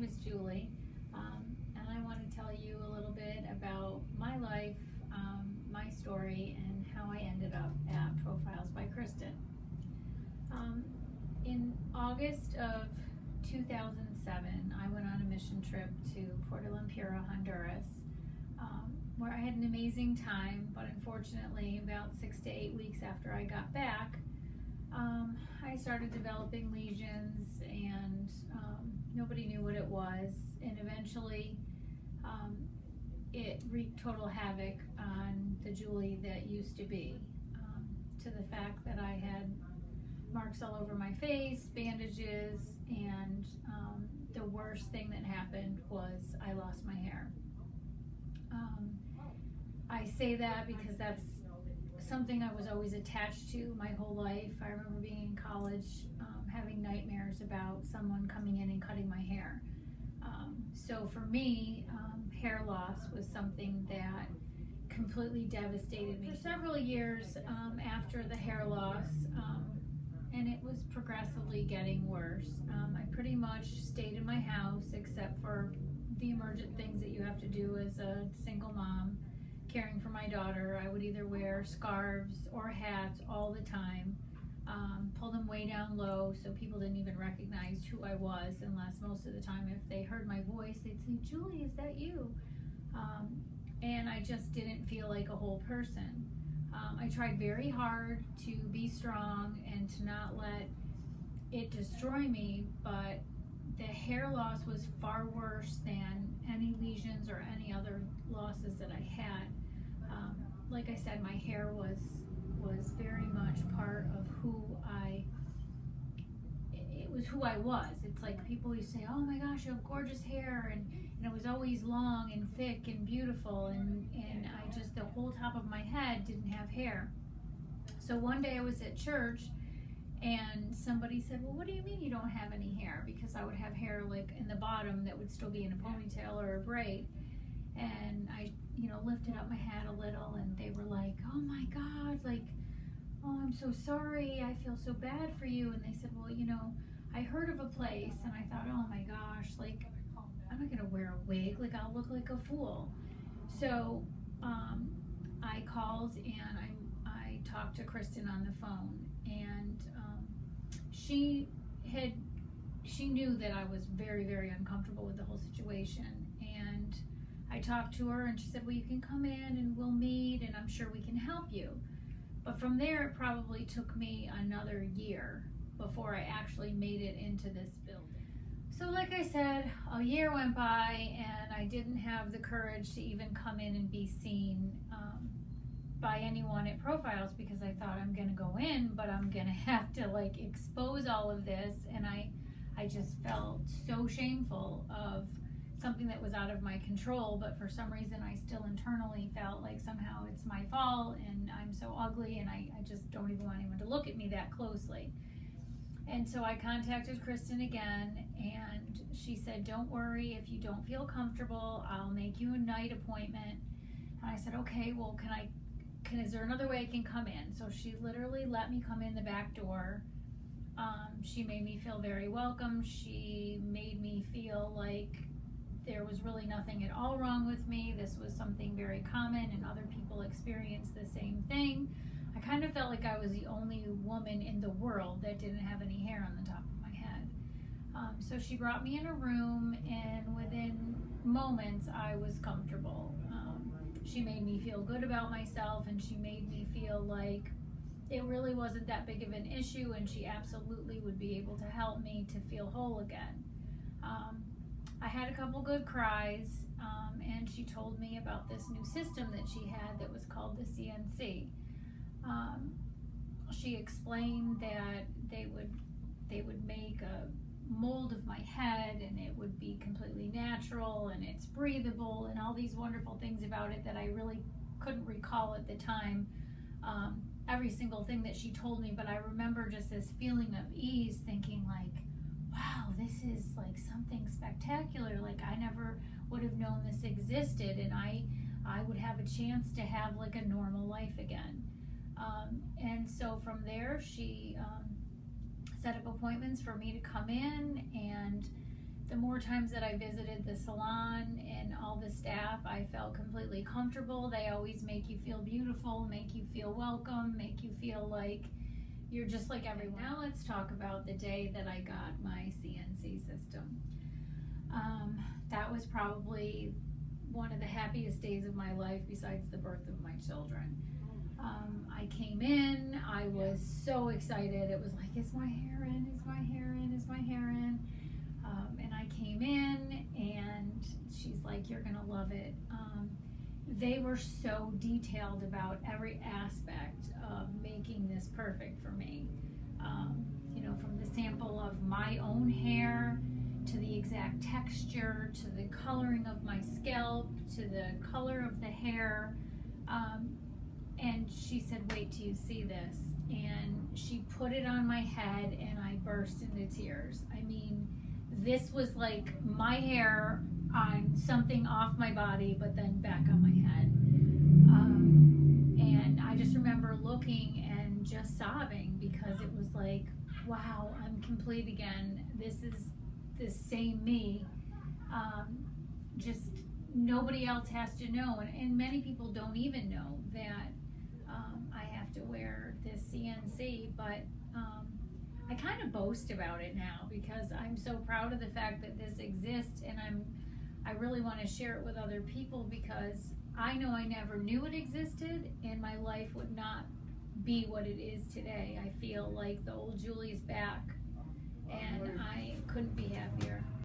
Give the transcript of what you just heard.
is Julie, and I want to tell you a little bit about my life, my story, and how I ended up at Profiles by Kristin. In August of 2007, I went on a mission trip to Puerto Lempiras, Honduras, where I had an amazing time, but unfortunately about 6 to 8 weeks after I got back, I started developing lesions, and nobody knew what it was, and eventually it wreaked total havoc on the Julie that used to be, to the fact that I had marks all over my face, bandages, and the worst thing that happened was I lost my hair. I say that because that's something I was always attached to my whole life. I remember being in college, having nightmares about someone coming in and cutting my hair. So for me, hair loss was something that completely devastated me. For several years after the hair loss, and it was progressively getting worse, I pretty much stayed in my house except for the emergent things that you have to do as a single mom caring for my daughter. I would either wear scarves or hats all the time, pull them way down low so people didn't even recognize who I was, unless most of the time if they heard my voice they'd say, "Julie, is that you?" And I just didn't feel like a whole person. I tried very hard to be strong and to not let it destroy me, but the hair loss was far worse than any lesions or any other losses that I had. Like I said, my hair was very much part of it was who I was. It's like people used to say, "Oh my gosh, you have gorgeous hair," and it was always long and thick and beautiful, and I just, the whole top of my head didn't have hair. So one day I was at church and somebody said, "Well, what do you mean you don't have any hair?" Because I would have hair like in the bottom that would still be in a ponytail or a braid. And I, lifted up my head a little, and they were like, "Oh my God, like, oh, I'm so sorry. I feel so bad for you." And they said, "Well, I heard of a place," and I thought, "Oh my gosh, like, I'm not gonna wear a wig, like I'll look like a fool." So I called and I talked to Kristin on the phone, and she knew that I was very, very uncomfortable with the whole situation, and I talked to her and she said, "Well, you can come in and we'll meet and I'm sure we can help you." But from there, it probably took me another year before I actually made it into this building. So like I said, a year went by and I didn't have the courage to even come in and be seen by anyone at Profiles, because I thought, I'm gonna go in, but I'm gonna have to like expose all of this, and I just felt so shameful of something that was out of my control, but for some reason I still internally felt like somehow it's my fault and I'm so ugly, and I just don't even want anyone to look at me that closely. And so I contacted Kristin again, and she said, "Don't worry, if you don't feel comfortable, I'll make you a night appointment." And I said, "Okay, well, is there another way I can come in?" So she literally let me come in the back door. She made me feel very welcome. She made me feel like there was really nothing at all wrong with me. This was something very common and other people experienced the same thing. I kind of felt like I was the only woman in the world that didn't have any hair on the top of my head. So she brought me in a room, and within moments I was comfortable. She made me feel good about myself, and she made me feel like it really wasn't that big of an issue, and she absolutely would be able to help me to feel whole again. I had a couple good cries, and she told me about this new system that she had that was called the CNC. She explained that they would make a mold of my head, and it would be completely natural, and it's breathable, and all these wonderful things about it that I really couldn't recall at the time, every single thing that she told me. But I remember just this feeling of ease, thinking like, wow, this is like something spectacular. Like, I never would have known this existed, and I would have a chance to have like a normal life again. And so from there, she set up appointments for me to come in, and the the more times that I visited the salon and all the staff, I felt completely comfortable. They always make you feel beautiful, make you feel welcome, make you feel like you're just like everyone. Now let's talk about the day that I got my CNC system. That was probably one of the happiest days of my life besides the birth of my children. I came in, I was so excited. It was like, is my hair in? Is my hair in? Is my hair in? And I came in and she's like, you're gonna love it. They were so detailed about every aspect of making this perfect for me. You know, from the sample of my own hair, to the exact texture, to the coloring of my scalp, to the color of the hair. And she said, wait till you see this. And she put it on my head and I burst into tears. I mean, this was like my hair on something off my body, but then back on my head. And I just remember looking and just sobbing because it was like, wow, I'm complete again. This is the same me. Just nobody else has to know. And many people don't even know that I have to wear this CNC, but I kind of boast about it now because I'm so proud of the fact that this exists, and I really want to share it with other people because I know I never knew it existed and my life would not be what it is today. I feel like the old Julie's back and I couldn't be happier.